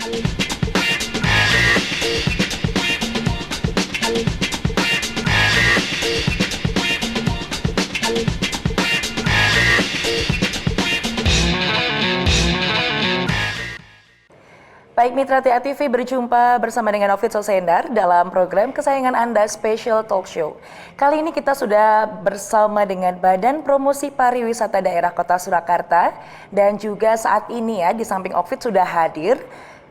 Baik mitra TA TV, berjumpa bersama dengan Novit Sosendar dalam program kesayangan Anda Special Talk Show. Kali ini kita sudah bersama dengan Badan Promosi Pariwisata Daerah Kota Surakarta dan juga saat ini ya di samping Novit sudah hadir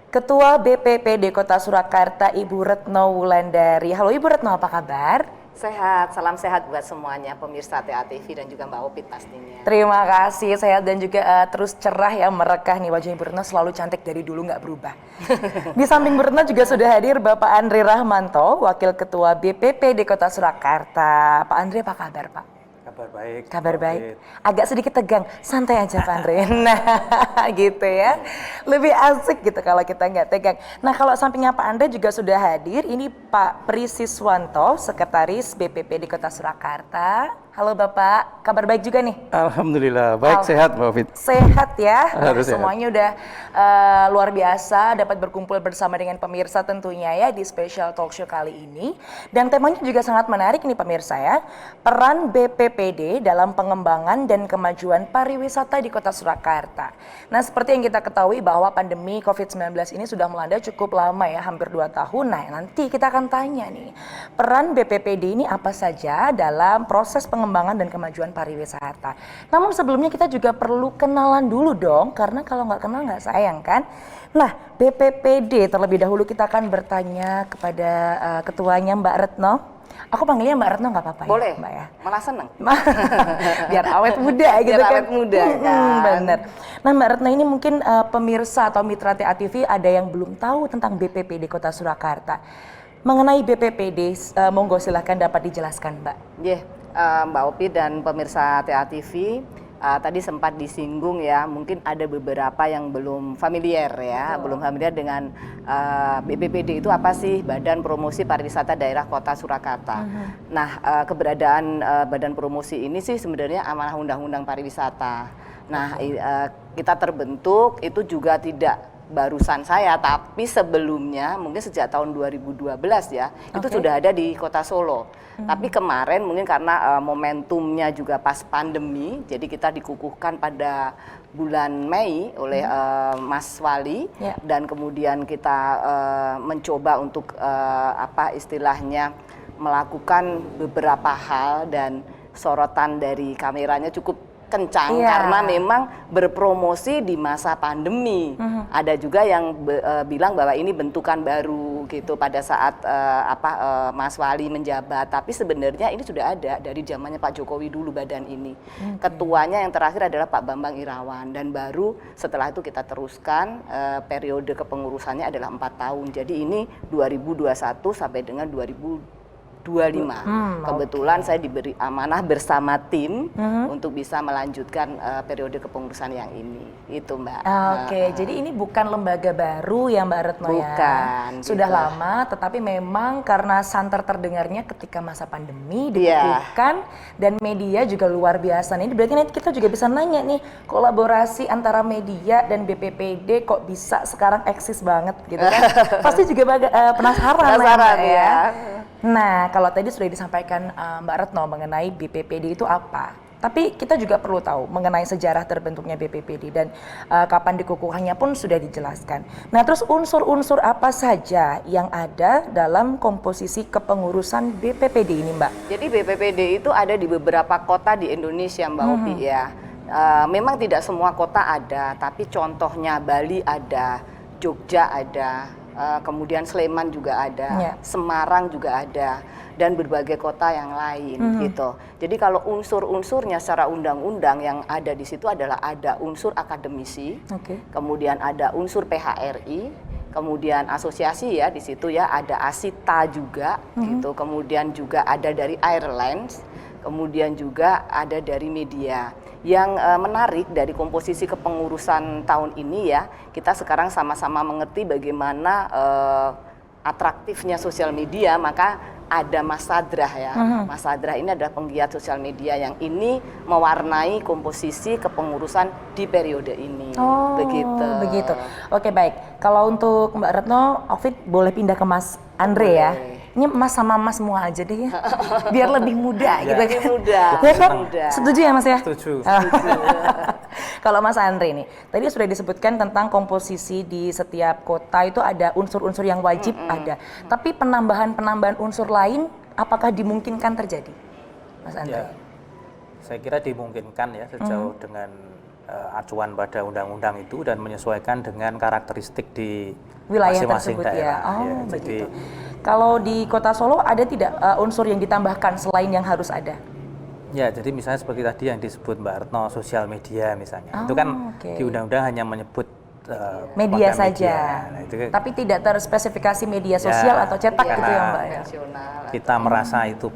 Ketua BPPD Kota Surakarta Ibu Retno Wulandari. Halo Ibu Retno, apa kabar? Sehat, salam sehat buat semuanya pemirsa TA TV dan juga Mbak Opit pastinya. Terima kasih, sehat dan juga terus cerah ya, merekah nih wajah Ibu Retno, selalu cantik dari dulu nggak berubah. Di samping Ibu Retno juga sudah hadir Bapak Andre Rahmanto, Wakil Ketua BPPD Kota Surakarta. Pak Andre, apa kabar Pak? Kabar baik. Kabar baik. Agak sedikit tegang, santai aja Pak Andre. Nah, gitu ya. Lebih asik gitu kalau kita nggak tegang. Nah, kalau sampingnya Pak Andre juga sudah hadir, ini Pak Prisiswanto, Sekretaris BPPD Kota Surakarta. Halo Bapak, kabar baik juga nih? Alhamdulillah, baik, sehat Mbak Fit. Sehat ya, Harus semuanya udah luar biasa dapat berkumpul bersama dengan pemirsa tentunya ya di Special Talk Show kali ini. Dan temanya juga sangat menarik nih pemirsa ya, peran BPPD dalam pengembangan dan kemajuan pariwisata di Kota Surakarta. Nah seperti yang kita ketahui bahwa pandemi COVID-19 ini sudah melanda cukup lama ya, hampir 2 tahun. Nah nanti kita akan tanya nih, peran BPPD ini apa saja dalam proses pengembangan dan kemajuan pariwisata. Namun sebelumnya kita juga perlu kenalan dulu dong, karena kalau nggak kenal nggak sayang kan. Nah BPPD terlebih dahulu kita akan bertanya kepada ketuanya Mbak Retno. Aku panggilnya Mbak Retno nggak apa-apa ya? Boleh, Mbak ya? malah seneng. Biar awet muda gitu biar kan. Awet muda kan. Bener. Nah Mbak Retno ini mungkin pemirsa atau mitra TA TV ada yang belum tahu tentang BPPD Kota Surakarta. Mengenai BPPD, monggo silahkan dapat dijelaskan Mbak. Mbak Opi dan pemirsa TA TV, tadi sempat disinggung ya, mungkin ada beberapa yang belum familiar ya, belum familiar dengan BPPD itu apa sih, Badan Promosi Pariwisata Daerah Kota Surakarta. Nah, keberadaan Badan Promosi ini sih sebenarnya amanah Undang-Undang Pariwisata. Nah, kita terbentuk itu juga tidak barusan saya, tapi sebelumnya mungkin sejak tahun 2012 ya, itu sudah ada di Kota Solo. Tapi kemarin mungkin karena momentumnya juga pas pandemi, jadi kita dikukuhkan pada bulan Mei oleh Mas Wali, dan kemudian kita mencoba untuk apa istilahnya melakukan beberapa hal, dan sorotan dari kameranya cukup kencang karena memang berpromosi di masa pandemi. Ada juga yang bilang bahwa ini bentukan baru gitu pada saat Mas Wali menjabat, tapi sebenarnya ini sudah ada dari zamannya Pak Jokowi dulu badan ini. Ketuanya yang terakhir adalah Pak Bambang Irawan, dan baru setelah itu kita teruskan periode kepengurusannya adalah 4 tahun. Jadi ini 2021 sampai dengan 2025. Kebetulan saya diberi amanah bersama tim untuk bisa melanjutkan periode kepengurusan yang ini. Itu Mbak. Jadi ini bukan lembaga baru ya Mbak Retno ya? Bukan. Sudah lama, tetapi memang karena santer terdengarnya ketika masa pandemi dikukuhkan, dan media juga luar biasa. Nih berarti nanti kita juga bisa nanya nih, kolaborasi antara media dan BPPD kok bisa sekarang eksis banget gitu kan? Pasti juga penasaran ya. Nah, kalau tadi sudah disampaikan Mbak Retno mengenai BPPD itu apa, tapi kita juga perlu tahu mengenai sejarah terbentuknya BPPD dan kapan dikukuhannya pun sudah dijelaskan. Nah, terus unsur-unsur apa saja yang ada dalam komposisi kepengurusan BPPD ini, Mbak? Jadi BPPD itu ada di beberapa kota di Indonesia, Mbak Opi ya. Memang tidak semua kota ada, tapi contohnya Bali ada, Jogja ada, kemudian Sleman juga ada, Semarang juga ada, dan berbagai kota yang lain gitu. Jadi kalau unsur-unsurnya secara undang-undang yang ada di situ adalah ada unsur akademisi, kemudian ada unsur PHRI, kemudian asosiasi ya di situ ya, ada Asita juga gitu, kemudian juga ada dari Airlines, kemudian juga ada dari media. Yang menarik dari komposisi kepengurusan tahun ini ya, kita sekarang sama-sama mengerti bagaimana atraktifnya sosial media, maka ada Mas Sadrah ya. Mas Sadrah ini adalah penggiat sosial media yang ini mewarnai komposisi kepengurusan di periode ini. Begitu. Oke, baik. Kalau untuk Mbak Retno, Ovid boleh pindah ke Mas Andre ya. Ini Mas sama Mas semua aja deh ya. Biar lebih muda gitu kan. Lebih muda. Ya kan? Muda. Setuju ya Mas ya? Setuju. Kalau Mas Andre nih, tadi sudah disebutkan tentang komposisi di setiap kota itu ada unsur-unsur yang wajib ada. Tapi penambahan unsur lain, apakah dimungkinkan terjadi, Mas Andre? Ya, saya kira dimungkinkan ya sejauh dengan acuan pada undang-undang itu dan menyesuaikan dengan karakteristik di Wilayah masing-masing tersebut daerah. ya. Ya, Begitu. Kalau di Kota Solo ada tidak unsur yang ditambahkan selain yang harus ada? Ya, jadi misalnya seperti tadi yang disebut Mbak Retno, sosial media misalnya. Itu kan di undang-undang hanya menyebut media konten saja. Nah, itu Tapi tidak terspesifikasi media sosial atau cetak gitu ya Mbak ya? kita merasa itu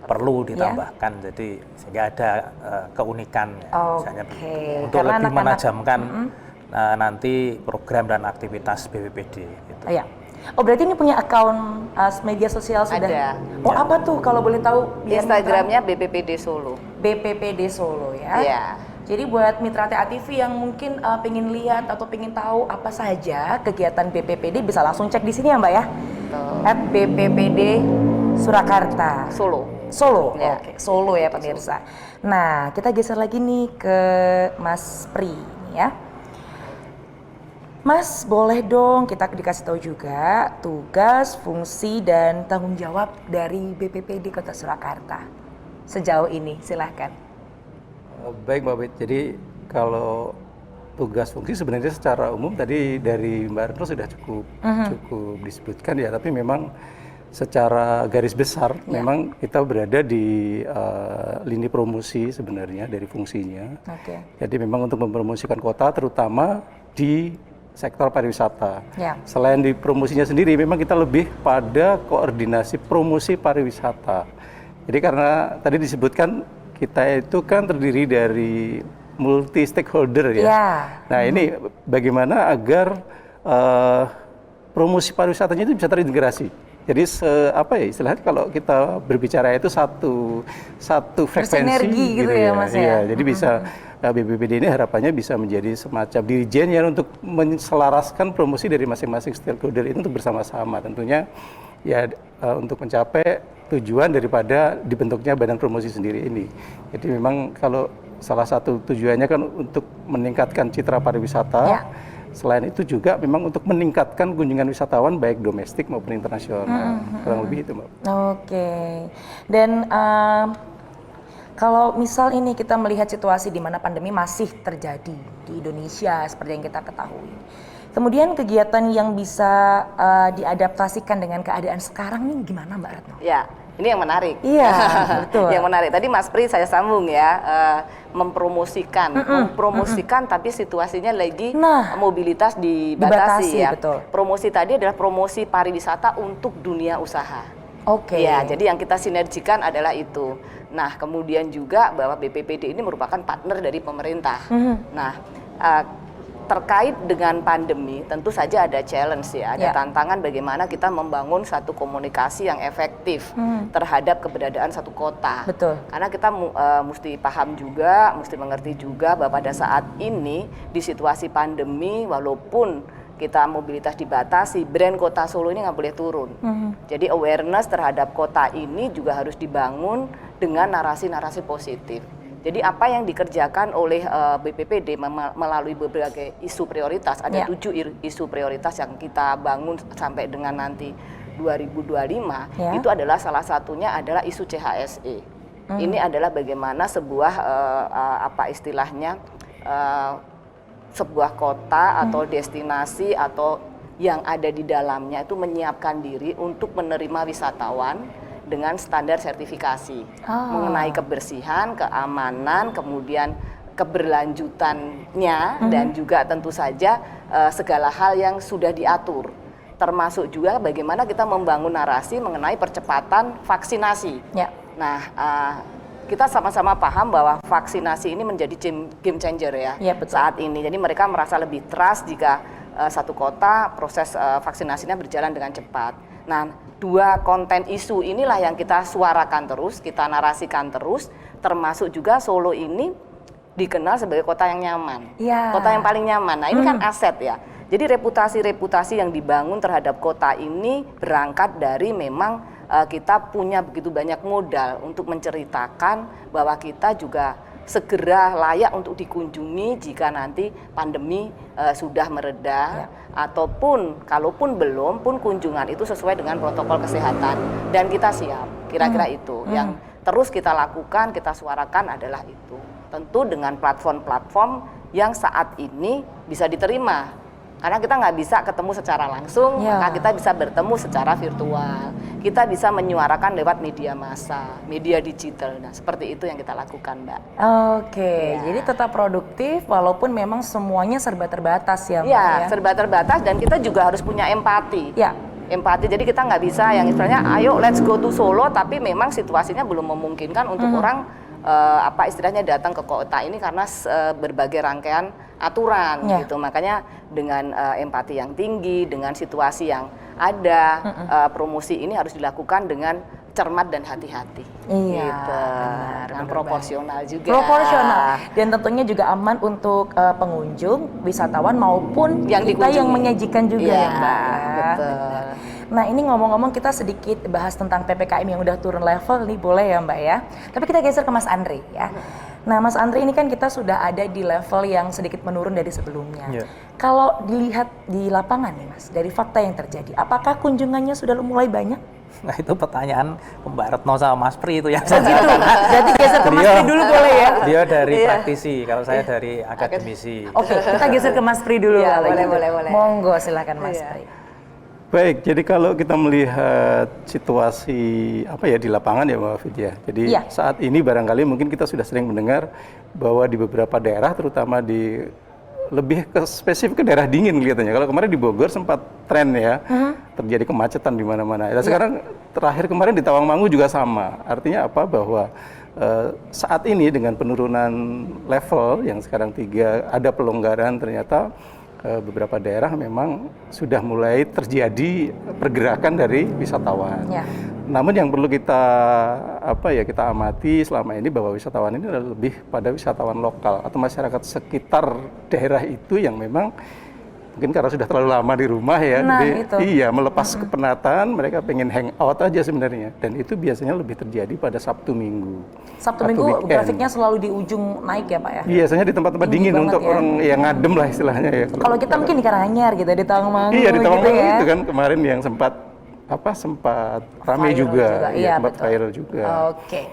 perlu ditambahkan, jadi sehingga ada keunikan ya, misalnya begitu. Untuk Karena lebih anak-anak- menajamkan nanti program dan aktivitas BPPD. Gitu. Iya. Oh berarti ini punya akun media sosial sudah? Ada. Oh apa tuh kalau boleh tahu? biar Instagramnya BPPD Solo. BPPD Solo ya. Iya. Jadi buat mitra TA TV yang mungkin pengen lihat atau pengen tahu apa saja kegiatan BPPD bisa langsung cek di sini ya Mbak ya. @BPPD Surakarta. Solo, Ya. oke. Solo ya pemirsa. Nah kita geser lagi nih ke Mas Pri nih ya. Mas, boleh dong kita dikasih tahu juga tugas, fungsi, dan tanggung jawab dari BPPD Kota Surakarta sejauh ini, silahkan. Baik Mbak Wit, jadi kalau tugas fungsi sebenarnya secara umum tadi dari Mbak Retno sudah cukup disebutkan ya, tapi memang secara garis besar memang kita berada di lini promosi sebenarnya dari fungsinya. Jadi memang untuk mempromosikan kota terutama di sektor pariwisata. Selain di promosinya sendiri, memang kita lebih pada koordinasi promosi pariwisata. Jadi karena tadi disebutkan kita itu kan terdiri dari multi stakeholder ya. Nah ini bagaimana agar promosi pariwisatanya itu bisa terintegrasi. Jadi istilahnya kalau kita berbicara itu satu frekuensi bersinergi gitu ya Mas ya. Jadi bisa BPPD ini harapannya bisa menjadi semacam dirijen ya untuk menselaraskan promosi dari masing-masing stakeholder itu untuk bersama-sama tentunya ya untuk mencapai tujuan daripada dibentuknya badan promosi sendiri ini. Jadi memang kalau salah satu tujuannya kan untuk meningkatkan citra pariwisata. Selain itu juga memang untuk meningkatkan kunjungan wisatawan baik domestik maupun internasional. Kurang lebih itu Mbak. Dan kalau misal ini kita melihat situasi di mana pandemi masih terjadi di Indonesia seperti yang kita ketahui. Kemudian kegiatan yang bisa diadaptasikan dengan keadaan sekarang nih gimana Mbak Retno? Ya, ini yang menarik. Iya, betul. Yang menarik. Tadi Mas Pri saya sambung ya, mempromosikan tapi situasinya lagi mobilitas dibatasi ya. Betul. Promosi tadi adalah promosi pariwisata untuk dunia usaha. Ya, jadi yang kita sinergikan adalah itu. Nah, kemudian juga bahwa BPPD ini merupakan partner dari pemerintah. Nah, terkait dengan pandemi, tentu saja ada challenge ya, ada tantangan bagaimana kita membangun satu komunikasi yang efektif terhadap keberadaan satu kota. Karena kita mesti paham juga, mesti mengerti juga bahwa pada saat ini di situasi pandemi, walaupun kita mobilitas dibatasi, brand Kota Solo ini nggak boleh turun. Jadi awareness terhadap kota ini juga harus dibangun dengan narasi-narasi positif. Jadi apa yang dikerjakan oleh BPPD melalui berbagai isu prioritas, ada 7 isu prioritas yang kita bangun sampai dengan nanti 2025, itu adalah salah satunya adalah isu CHSE. Ini adalah bagaimana sebuah sebuah kota atau destinasi atau yang ada di dalamnya itu menyiapkan diri untuk menerima wisatawan dengan standar sertifikasi mengenai kebersihan, keamanan, kemudian keberlanjutannya dan juga tentu saja segala hal yang sudah diatur. Termasuk juga bagaimana kita membangun narasi mengenai percepatan vaksinasi. Nah, kita sama-sama paham bahwa vaksinasi ini menjadi game changer ya saat ini. Jadi mereka merasa lebih trust jika satu kota proses vaksinasinya berjalan dengan cepat. Nah, dua konten isu inilah yang kita suarakan terus, kita narasikan terus, termasuk juga Solo ini dikenal sebagai kota yang nyaman, kota yang paling nyaman. Nah ini kan aset ya. Jadi reputasi-reputasi yang dibangun terhadap kota ini berangkat dari memang kita punya begitu banyak modal untuk menceritakan bahwa kita juga segera layak untuk dikunjungi jika nanti pandemi sudah mereda, ataupun kalaupun belum pun kunjungan itu sesuai dengan protokol kesehatan dan kita siap. Kira-kira itu yang terus kita lakukan, kita suarakan adalah itu. Tentu dengan platform-platform yang saat ini bisa diterima. Karena kita nggak bisa ketemu secara langsung, maka kita bisa bertemu secara virtual. Kita bisa menyuarakan lewat media massa, media digital. Nah, seperti itu yang kita lakukan, Mbak. Oke, jadi tetap produktif walaupun memang semuanya serba terbatas ya, Mbak. Ya, serba terbatas dan kita juga harus punya empati. Ya. Empati, jadi kita nggak bisa yang istilahnya, ayo let's go to Solo, tapi memang situasinya belum memungkinkan untuk orang istilahnya datang ke kota ini karena berbagai rangkaian aturan gitu. Makanya dengan empati yang tinggi, dengan situasi yang ada, promosi ini harus dilakukan dengan cermat dan hati-hati. Iya, gitu. Dan proporsional juga. Proporsional dan tentunya juga aman untuk pengunjung, wisatawan maupun yang kita yang menyajikan juga ya, Mbak. Betul. Nah ini ngomong-ngomong kita sedikit bahas tentang PPKM yang udah turun level nih, boleh ya Mbak ya. Tapi kita geser ke Mas Andre ya. Nah Mas Andre ini kan kita sudah ada di level yang sedikit menurun dari sebelumnya. Kalau dilihat di lapangan nih Mas, dari fakta yang terjadi, apakah kunjungannya sudah mulai banyak? Nah itu pertanyaan Mbak Retno sama Mas Pri itu yang gitu. Jadi geser ke Mas Pri dulu boleh ya? Dia dari praktisi, kalau saya dari akademisi. Oke, kita geser ke Mas Pri dulu. Ya, boleh. Monggo silakan Mas Pri. Baik, jadi kalau kita melihat situasi di lapangan ya Mbak Vidya. Jadi saat ini barangkali mungkin kita sudah sering mendengar bahwa di beberapa daerah, terutama di lebih ke spesifik ke daerah dingin kelihatannya. Kalau kemarin di Bogor sempat tren ya, terjadi kemacetan di mana-mana. Dan sekarang terakhir kemarin di Tawangmangu juga sama. Artinya apa? Bahwa saat ini dengan penurunan level yang sekarang 3 ada pelonggaran, ternyata beberapa daerah memang sudah mulai terjadi pergerakan dari wisatawan. Namun yang perlu kita kita amati selama ini bahwa wisatawan ini adalah lebih pada wisatawan lokal atau masyarakat sekitar daerah itu yang memang mungkin karena sudah terlalu lama di rumah ya, jadi melepas kepenatan, mereka pengen hang out aja sebenarnya, dan itu biasanya lebih terjadi pada Sabtu Minggu. Sabtu Minggu grafiknya selalu di ujung naik ya Pak ya? Biasanya di tempat-tempat dingin untuk orang yang ngadem lah istilahnya ya. Kalau kita mungkin di Karanganyar gitu, di Tawangmangu. Iya di Tawangmangu gitu itu kan kemarin yang sempat ramai juga, sempat viral juga. Oke.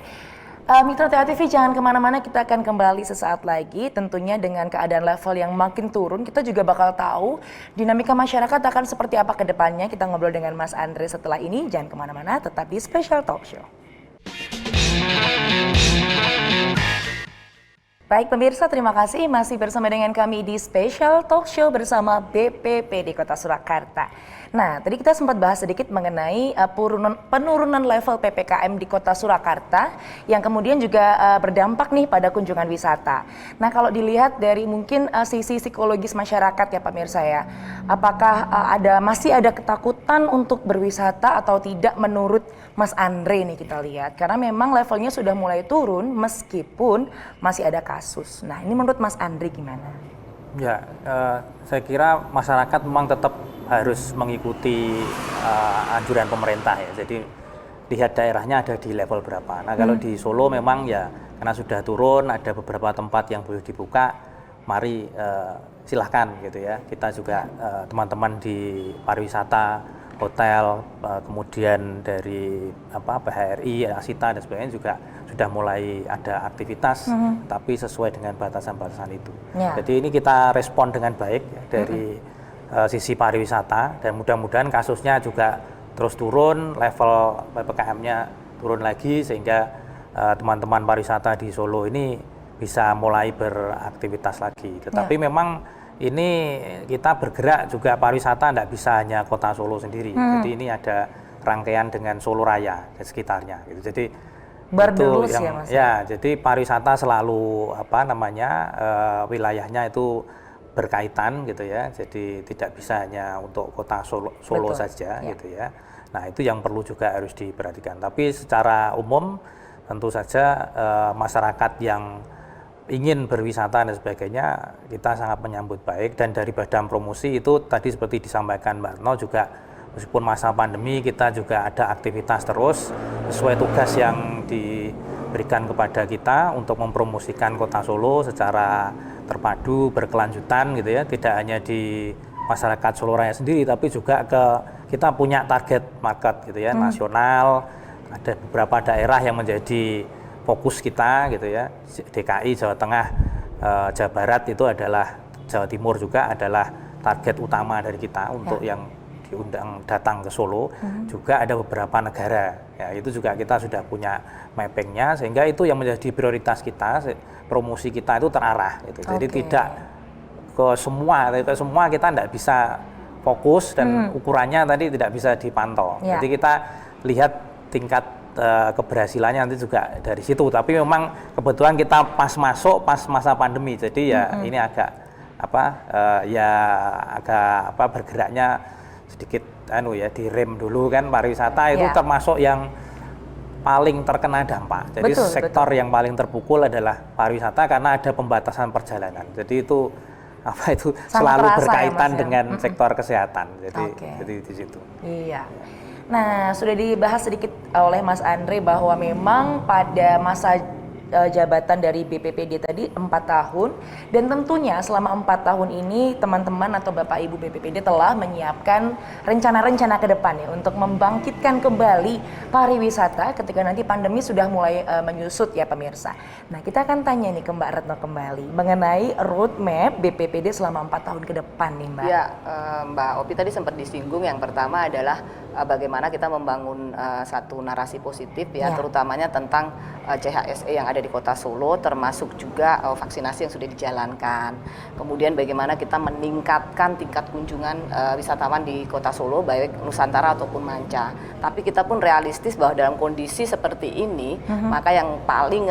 Mitra TA TV jangan kemana-mana, kita akan kembali sesaat lagi tentunya dengan keadaan level yang makin turun. Kita juga bakal tahu dinamika masyarakat akan seperti apa ke depannya. Kita ngobrol dengan Mas Andre setelah ini, jangan kemana-mana, tetap di Special Talk Show. Baik pemirsa, terima kasih masih bersama dengan kami di Special Talk Show bersama BPPD Kota Surakarta. Nah, tadi kita sempat bahas sedikit mengenai penurunan level PPKM di Kota Surakarta yang kemudian juga berdampak nih pada kunjungan wisata. Nah, kalau dilihat dari mungkin sisi psikologis masyarakat ya pemirsa ya, apakah masih ada ketakutan untuk berwisata atau tidak menurut Mas Andre nih kita lihat? Karena memang levelnya sudah mulai turun meskipun masih ada kasus. Nah, ini menurut Mas Andre gimana? Ya, saya kira masyarakat memang tetap harus mengikuti anjuran pemerintah ya. Jadi lihat daerahnya ada di level berapa. Nah kalau di Solo memang ya karena sudah turun, ada beberapa tempat yang boleh dibuka, mari silahkan gitu ya. Kita juga teman-teman di pariwisata, hotel, kemudian dari PHRI, Asita dan sebagainya juga sudah mulai ada aktivitas, tapi sesuai dengan batasan-batasan itu. Jadi ini kita respon dengan baik ya, dari sisi pariwisata, dan mudah-mudahan kasusnya juga terus turun, level PPKM-nya turun lagi sehingga teman-teman pariwisata di Solo ini bisa mulai beraktivitas lagi. Tetapi memang ini kita bergerak juga pariwisata tidak bisa hanya kota Solo sendiri. Jadi ini ada rangkaian dengan Solo Raya dan sekitarnya. Gitu. Jadi Berdelus ya Mas? Ya, jadi pariwisata selalu wilayahnya itu berkaitan gitu ya. Jadi tidak bisa hanya untuk kota Solo Betul, saja ya. gitu ya. Nah, itu yang perlu juga harus diperhatikan. Tapi secara umum tentu saja masyarakat yang ingin berwisata dan sebagainya kita sangat menyambut baik, dan dari Badan Promosi itu tadi seperti disampaikan Mbak Retno juga, meskipun masa pandemi kita juga ada aktivitas terus sesuai tugas yang diberikan kepada kita untuk mempromosikan Kota Solo secara terpadu berkelanjutan gitu ya, tidak hanya di masyarakat Solo Raya sendiri tapi juga kita punya target market gitu ya, nasional. Ada beberapa daerah yang menjadi fokus kita gitu ya, DKI, Jawa Tengah, Jawa Barat itu adalah, Jawa Timur juga adalah target utama dari kita untuk yang diundang datang ke Solo. Juga ada beberapa negara, ya itu juga kita sudah punya mappingnya, sehingga itu yang menjadi prioritas kita, promosi kita itu terarah gitu. Jadi tidak ke semua kita tidak bisa fokus, dan ukurannya tadi tidak bisa dipantau. Jadi kita lihat tingkat keberhasilannya nanti juga dari situ. Tapi memang kebetulan kita pas masa pandemi, jadi ya ini agak bergeraknya sedikit direm dulu kan. Pariwisata itu termasuk yang paling terkena dampak. Jadi sektor yang paling terpukul adalah pariwisata karena ada pembatasan perjalanan. Jadi itu selalu berkaitan dengan sektor kesehatan. Jadi di situ. Iya. Nah, sudah dibahas sedikit oleh Mas Andre bahwa memang pada masa jabatan dari BPPD tadi 4 tahun, dan tentunya selama 4 tahun ini teman-teman atau Bapak Ibu BPPD telah menyiapkan rencana-rencana ke depan ya untuk membangkitkan kembali pariwisata ketika nanti pandemi sudah mulai menyusut ya pemirsa. Nah, kita akan tanya nih ke Mbak Retno kembali mengenai roadmap BPPD selama 4 tahun ke depan nih Mbak. Ya, Mbak Opi tadi sempat disinggung, yang pertama adalah bagaimana kita membangun satu narasi positif ya, terutamanya tentang CHSE yang ada di Kota Solo, termasuk juga vaksinasi yang sudah dijalankan. Kemudian bagaimana kita meningkatkan tingkat kunjungan wisatawan di Kota Solo, baik Nusantara ataupun manca. Tapi kita pun realistis bahwa dalam kondisi seperti ini, maka yang paling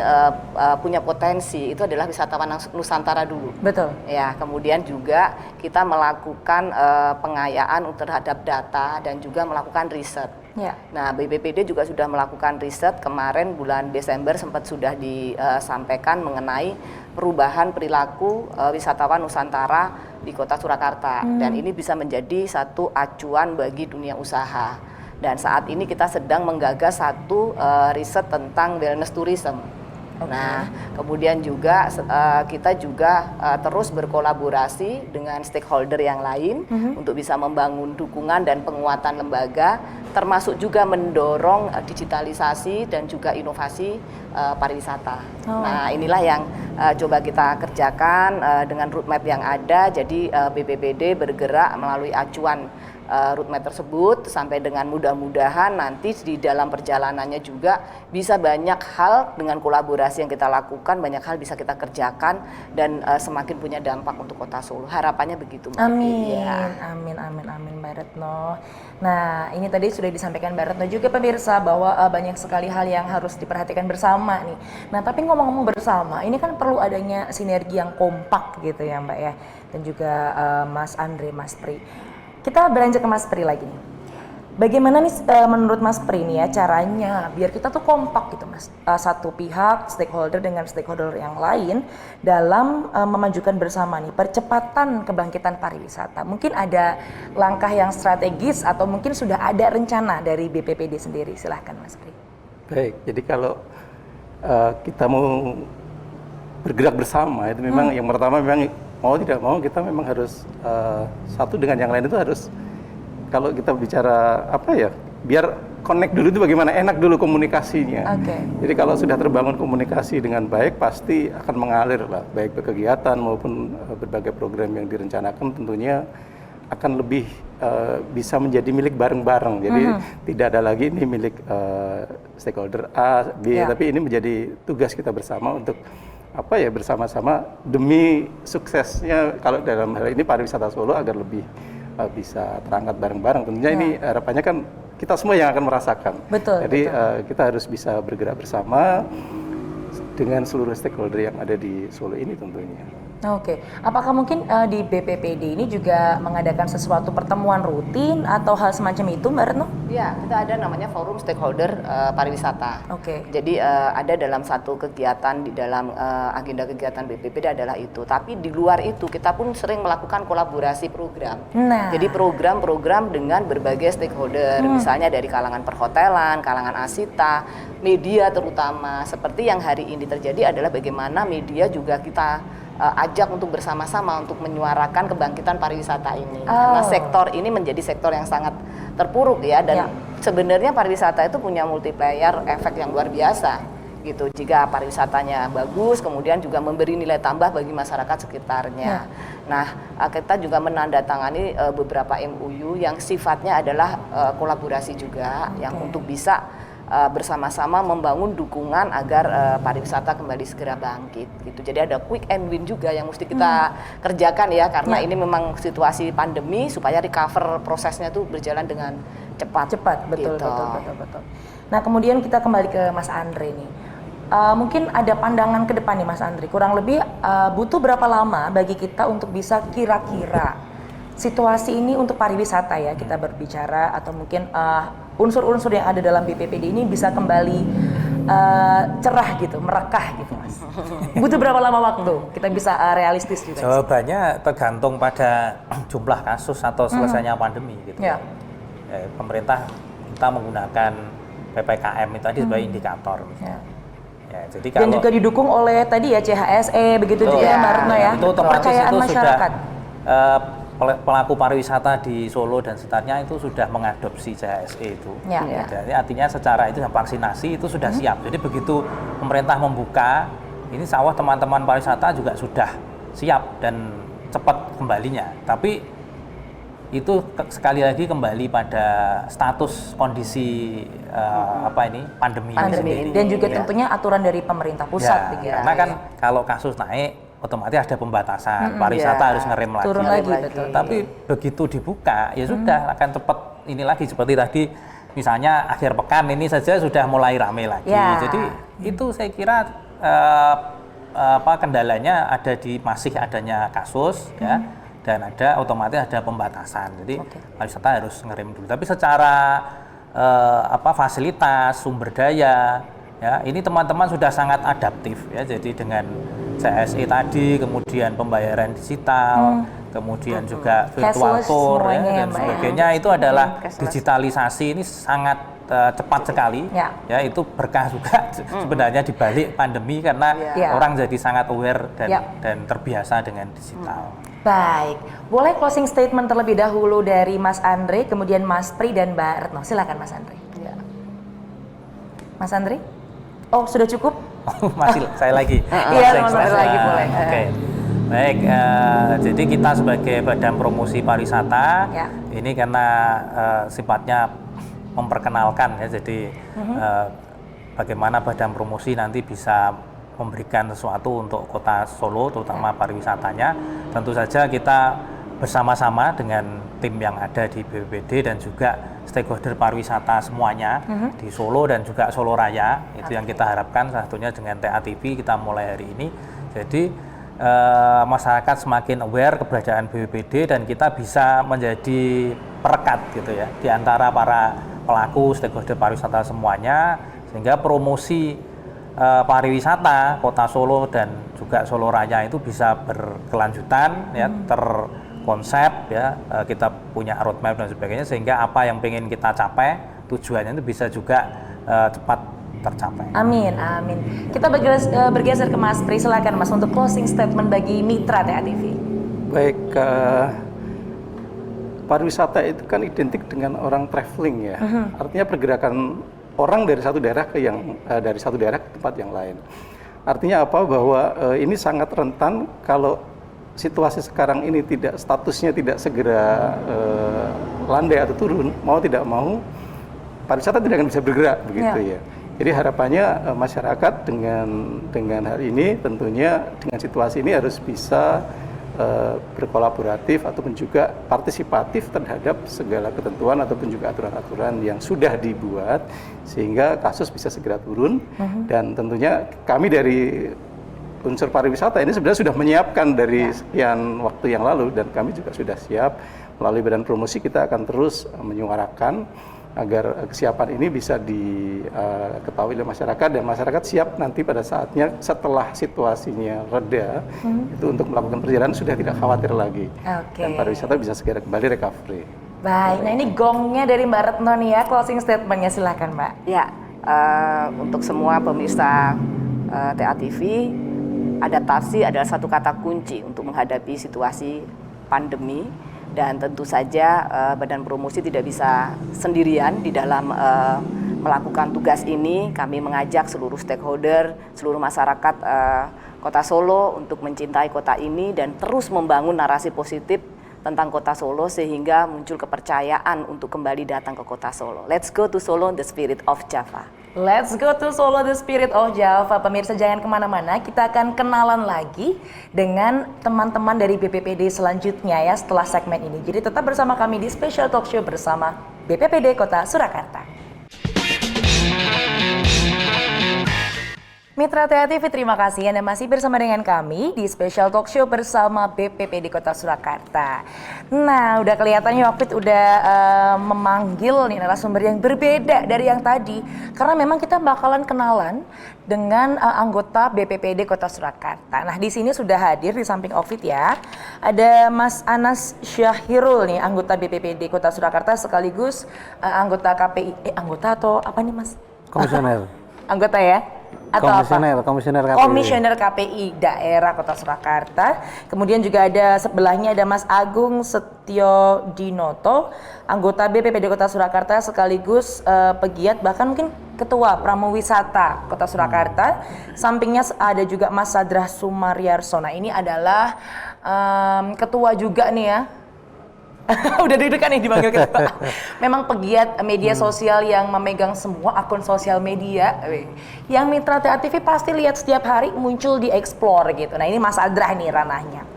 punya potensi itu adalah wisatawan Nusantara dulu. Betul. Ya, kemudian juga kita melakukan pengayaan terhadap data dan juga melakukan riset. Ya. Nah, BPPD juga sudah melakukan riset, kemarin bulan Desember sempat sudah disampaikan mengenai perubahan perilaku wisatawan Nusantara di Kota Surakarta, dan ini bisa menjadi satu acuan bagi dunia usaha. Dan saat ini kita sedang menggagas satu riset tentang wellness tourism. Nah, kemudian juga kita juga terus berkolaborasi dengan stakeholder yang lain untuk bisa membangun dukungan dan penguatan lembaga, termasuk juga mendorong digitalisasi dan juga inovasi pariwisata. Nah, inilah yang coba kita kerjakan dengan roadmap yang ada. Jadi BPPD bergerak melalui acuan roadmap tersebut sampai dengan mudah-mudahan nanti di dalam perjalanannya juga bisa banyak hal dengan kolaborasi yang kita lakukan, banyak hal bisa kita kerjakan dan semakin punya dampak untuk Kota Solo. Harapannya begitu, Mbak. Amin, Ya. amin Mbak Retno. Nah, ini tadi sudah disampaikan Mbak Retno juga pemirsa bahwa banyak sekali hal yang harus diperhatikan bersama nih. Nah, tapi ngomong-ngomong bersama, ini kan perlu adanya sinergi yang kompak gitu ya Mbak ya, dan juga Mas Andre, Mas Pri. Kita beranjak ke Mas Pri lagi nih. Bagaimana nih menurut Mas Pri nih ya caranya biar kita tuh kompak gitu Mas, satu pihak stakeholder dengan stakeholder yang lain dalam memajukan bersama nih percepatan kebangkitan pariwisata. Mungkin ada langkah yang strategis atau mungkin sudah ada rencana dari BPPD sendiri. Silahkan Mas Pri. Baik, jadi kalau kita mau bergerak bersama itu memang yang pertama memang mau tidak mau kita memang harus satu dengan yang lain itu harus, kalau kita bicara biar connect dulu itu bagaimana, enak dulu komunikasinya. Jadi kalau sudah terbangun komunikasi dengan baik pasti akan mengalir lah, baik ke kegiatan maupun berbagai program yang direncanakan tentunya akan lebih bisa menjadi milik bareng-bareng. Jadi tidak ada lagi ini milik stakeholder A, B, tapi ini menjadi tugas kita bersama untuk bersama-sama demi suksesnya kalau dalam hal ini pariwisata Solo agar lebih bisa terangkat bareng-bareng. Tentunya ini harapannya kan kita semua yang akan merasakan. Jadi kita harus bisa bergerak bersama dengan seluruh stakeholder yang ada di Solo ini tentunya. Oke, apakah mungkin di BPPD ini juga mengadakan sesuatu pertemuan rutin atau hal semacam itu, Mbak Retno? Ya, kita ada namanya forum stakeholder pariwisata. Oke. Jadi ada dalam satu kegiatan di dalam agenda kegiatan BPPD adalah itu. Tapi di luar itu kita pun sering melakukan kolaborasi program. Nah. Jadi program-program dengan berbagai stakeholder, misalnya dari kalangan perhotelan, kalangan asita, media terutama. Seperti yang hari ini terjadi adalah bagaimana media juga kita ajak untuk bersama-sama untuk menyuarakan kebangkitan pariwisata ini. Karena sektor ini menjadi sektor yang sangat terpuruk ya, dan sebenarnya pariwisata itu punya multiplier efek yang luar biasa gitu. Jika pariwisatanya bagus, kemudian juga memberi nilai tambah bagi masyarakat sekitarnya. Nah, kita juga menandatangani beberapa MOU yang sifatnya adalah kolaborasi juga, yang untuk bisa bersama-sama membangun dukungan agar pariwisata kembali segera bangkit gitu. Jadi ada quick and win juga yang mesti kita kerjakan ya, karena ini memang situasi pandemi, supaya recover prosesnya tuh berjalan dengan cepat. Betul, gitu. betul. Nah, kemudian kita kembali ke Mas Andre nih. Mungkin ada pandangan ke depan nih Mas Andre. Kurang lebih butuh berapa lama bagi kita untuk bisa kira-kira situasi ini untuk pariwisata ya kita berbicara, atau mungkin unsur-unsur yang ada dalam BPPD ini bisa kembali cerah gitu, merekah gitu Mas. Butuh berapa lama waktu? Kita bisa realistis juga. Jawabannya tergantung pada jumlah kasus atau selesainya pandemi gitu. Ya. Pemerintah kita menggunakan PPKM itu tadi sebagai indikator. Ya, jadi Dan kalau juga didukung oleh tadi ya CHSE begitu juga ya Mbak Retno ya. itu otomatis Kepercayaan itu masyarakat. sudah pelaku pariwisata di Solo dan sekitarnya itu sudah mengadopsi CHSE itu. Jadi artinya secara itu vaksinasi itu sudah siap. Jadi begitu pemerintah membuka, ini sawah teman-teman pariwisata juga sudah siap dan cepat kembalinya. Tapi itu sekali lagi kembali pada status kondisi pandemi ini sendiri. Dan juga tentunya aturan dari pemerintah pusat. Karena kan kalau kasus naik, otomatis ada pembatasan, pariwisata harus ngerem lagi. Turun lagi, betul. Tapi begitu dibuka, ya sudah akan cepat ini lagi, seperti tadi misalnya akhir pekan ini saja sudah mulai ramai lagi. Jadi itu saya kira kendalanya ada di masih adanya kasus ya, dan ada otomatis ada pembatasan. Jadi pariwisata harus ngerem dulu. Tapi secara fasilitas, sumber daya, ya ini teman-teman sudah sangat adaptif ya. Jadi dengan CSE tadi, kemudian pembayaran digital, kemudian juga virtual tour ya, dan sebagainya, itu adalah digitalisasi ini sangat cepat sekali. Ya itu berkah juga sebenarnya di balik pandemi, karena orang jadi sangat aware dan terbiasa dengan digital. Baik, boleh closing statement terlebih dahulu dari Mas Andre, kemudian Mas Pri dan Mbak Retno. Silakan Mas Andre. Mas Andre? Oh, sudah cukup? Masih saya lagi. Iya, Mas Andre lagi boleh. Oke. Baik, jadi kita sebagai Badan Promosi Pariwisata, ini karena sifatnya memperkenalkan ya, jadi bagaimana Badan Promosi nanti bisa memberikan sesuatu untuk Kota Solo, terutama pariwisatanya. Tentu saja kita bersama-sama dengan tim yang ada di BPPD dan juga stakeholder pariwisata semuanya di Solo dan juga Solo Raya, itu yang kita harapkan, satunya dengan TATV kita mulai hari ini. Jadi masyarakat semakin aware keberadaan BPPD dan kita bisa menjadi perekat gitu ya di antara para pelaku stakeholder pariwisata semuanya, sehingga promosi pariwisata Kota Solo dan juga Solo Raya itu bisa berkelanjutan ya, terkonsep ya, kita punya roadmap dan sebagainya, sehingga apa yang pengen kita capai tujuannya itu bisa juga cepat tercapai. Amin, amin. Kita bergeser ke Mas Pri, silakan Mas untuk closing statement bagi mitra TATV. Baik, pariwisata itu kan identik dengan orang traveling ya, artinya pergerakan orang dari satu daerah ke tempat yang lain. Artinya apa? Bahwa ini sangat rentan kalau situasi sekarang ini statusnya tidak segera landai atau turun, mau tidak mau pariwisata tidak akan bisa bergerak begitu ya. Jadi harapannya masyarakat dengan hari ini tentunya dengan situasi ini harus bisa berkolaboratif ataupun juga partisipatif terhadap segala ketentuan ataupun juga aturan-aturan yang sudah dibuat sehingga kasus bisa segera turun. Dan tentunya kami dari unsur pariwisata ini sebenarnya sudah menyiapkan dari sekian waktu yang lalu, dan kami juga sudah siap. Melalui Badan Promosi kita akan terus menyuarakan agar kesiapan ini bisa diketahui oleh masyarakat, dan masyarakat siap nanti pada saatnya setelah situasinya reda itu untuk melakukan perjalanan sudah tidak khawatir lagi. Dan pariwisata bisa segera kembali recovery. Baik, nah ini gongnya dari Mbak Retno nih ya, closing statement-nya silakan Mbak. Ya, untuk semua pemirsa TA TV, adaptasi adalah satu kata kunci untuk menghadapi situasi pandemi, dan tentu saja Badan Promosi tidak bisa sendirian di dalam melakukan tugas ini. Kami mengajak seluruh stakeholder, seluruh masyarakat Kota Solo untuk mencintai kota ini dan terus membangun narasi positif tentang Kota Solo sehingga muncul kepercayaan untuk kembali datang ke Kota Solo. Let's go to Solo in the spirit of Java. Let's go to Solo the spirit of Java. Pemirsa jangan kemana-mana, kita akan kenalan lagi dengan teman-teman dari BPPD selanjutnya ya setelah segmen ini. Jadi tetap bersama kami di Special Talk Show bersama BPPD Kota Surakarta. Mitra TA TV, terima kasih Anda masih bersama dengan kami di Special Talk Show bersama BPPD Kota Surakarta. Nah, udah kelihatannya Wapit udah memanggil nih narasumber yang berbeda dari yang tadi, karena memang kita bakalan kenalan dengan anggota BPPD Kota Surakarta. Nah, di sini sudah hadir di samping Wapit ya, ada Mas Anas Syahirul nih, anggota BPPD Kota Surakarta sekaligus anggota KPI, anggota atau apa nih Mas? Komisioner. Anggota ya? Atau Komisioner KPI. Komisioner KPI Daerah Kota Surakarta. Kemudian juga ada sebelahnya ada Mas Agung Setio Dinoto, anggota BPPD Kota Surakarta sekaligus pegiat bahkan mungkin Ketua Pramowisata Kota Surakarta. Sampingnya ada juga Mas Sadrah Sumaryarso. Nah, ini adalah ketua juga nih ya. Udah deg-degan nih dipanggil ketua. Memang pegiat media sosial yang memegang semua akun sosial media. Yang Mitra TA TV pasti lihat setiap hari muncul di Explore gitu. Nah, ini Mas Adrah nih ranahnya.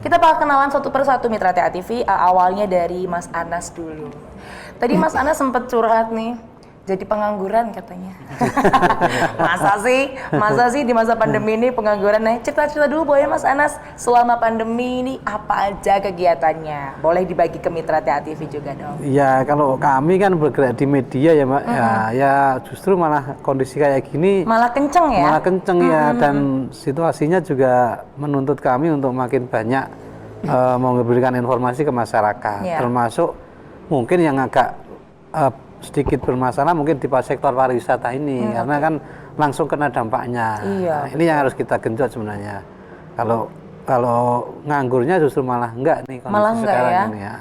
Kita bakal kenalan satu persatu Mitra TA TV. Awalnya dari Mas Anas dulu. Tadi Mas Anas sempat curhat nih, jadi pengangguran katanya. Masa sih di masa pandemi ini pengangguran? Nah, cerita-cerita dulu boleh Mas Anas, selama pandemi ini apa aja kegiatannya? Boleh dibagi ke Mitra TA TV juga dong. Ya, kalau kami kan bergerak di media ya Mbak, ya justru malah kondisi kayak gini Malah kenceng ya? malah kenceng ya, dan situasinya juga menuntut kami untuk makin banyak memberikan informasi ke masyarakat, termasuk mungkin yang agak sedikit bermasalah mungkin di sektor pariwisata ini, karena kan langsung kena dampaknya. Nah, ini yang harus kita genjot sebenarnya. Kalau nganggurnya justru malah enggak nih kondisi sekarang ini ya.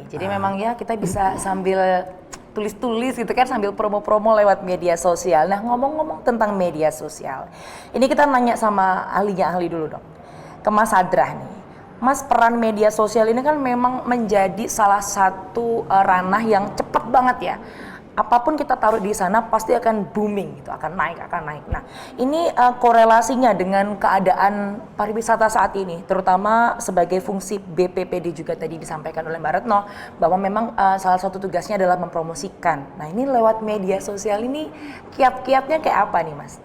Jadi memang ya kita bisa sambil tulis-tulis gitu kan, sambil promo-promo lewat media sosial. Nah, ngomong-ngomong tentang media sosial, ini kita nanya sama ahli dulu dong, ke Mas Sadrah nih. Mas, peran media sosial ini kan memang menjadi salah satu ranah yang cepat banget ya. Apapun kita taruh di sana pasti akan booming gitu, akan naik. Nah, ini korelasinya dengan keadaan pariwisata saat ini, terutama sebagai fungsi BPPD juga tadi disampaikan oleh Mbak Retno, bahwa memang salah satu tugasnya adalah mempromosikan. Nah, ini lewat media sosial ini kiat-kiatnya kayak apa nih, Mas?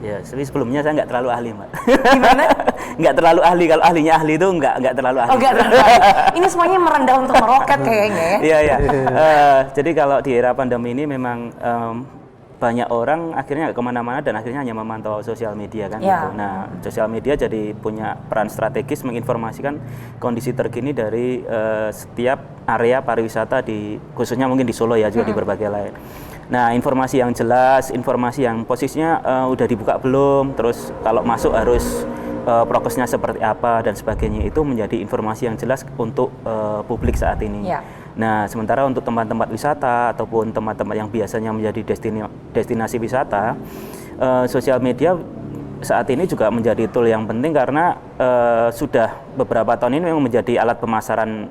Ya, sebelumnya saya nggak terlalu ahli, Mbak. Gimana? Nggak terlalu ahli. Kalau ahlinya ahli itu nggak terlalu ahli. Oh, nggak terlalu ahli. Ini semuanya merendah untuk meroket kayaknya ya. Iya. Jadi kalau di era pandemi ini memang banyak orang akhirnya nggak kemana-mana dan akhirnya hanya memantau sosial media kan. Gitu. Nah, sosial media jadi punya peran strategis menginformasikan kondisi terkini dari setiap area pariwisata khususnya mungkin di Solo ya, juga di berbagai lain. Nah, informasi yang jelas, informasi yang posisinya udah dibuka belum, terus kalau masuk harus prokesnya seperti apa dan sebagainya, itu menjadi informasi yang jelas untuk publik saat ini. Nah, sementara untuk tempat-tempat wisata ataupun tempat-tempat yang biasanya menjadi destinasi wisata, sosial media saat ini juga menjadi tool yang penting karena sudah beberapa tahun ini memang menjadi alat pemasaran,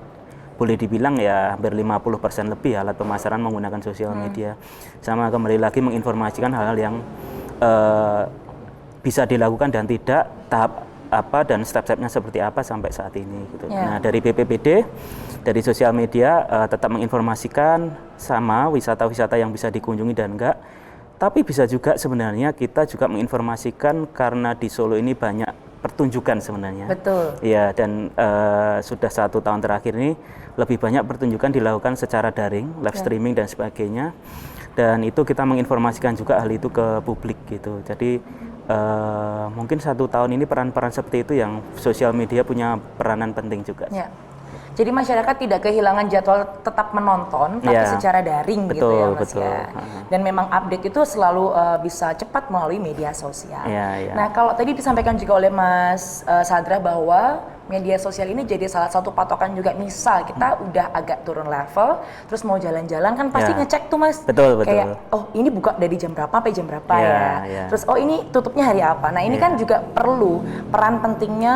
boleh dibilang ya hampir 50% lebih alat pemasaran menggunakan sosial media. Sama kembali lagi menginformasikan hal-hal yang bisa dilakukan dan tidak, tahap apa dan step-stepnya seperti apa sampai saat ini gitu. Nah, dari BPPD, dari sosial media tetap menginformasikan sama wisata-wisata yang bisa dikunjungi dan enggak, Tapi bisa juga sebenarnya kita juga menginformasikan karena di Solo ini banyak pertunjukan sebenarnya. Betul. Iya, dan sudah 1 tahun terakhir ini lebih banyak pertunjukan dilakukan secara daring, live streaming dan sebagainya. Dan itu kita menginformasikan juga hal itu ke publik gitu. Jadi mungkin 1 tahun ini peran-peran seperti itu yang sosial media punya peranan penting juga. Ya. Jadi masyarakat tidak kehilangan jadwal tetap menonton, tapi Ya, secara daring gitu betul, ya Mas betul. ya. Dan memang update itu selalu bisa cepat melalui media sosial. Ya, ya. Nah kalau tadi disampaikan juga oleh Mas Sadra bahwa media sosial ini jadi salah satu patokan juga. Misal kita udah agak turun level, terus mau jalan-jalan kan pasti Ya. ngecek tuh Mas. Betul, betul. Kayak oh ini buka dari jam berapa sampai jam berapa Ya, ya. ya. Terus oh ini tutupnya hari apa. Nah ini kan juga perlu peran pentingnya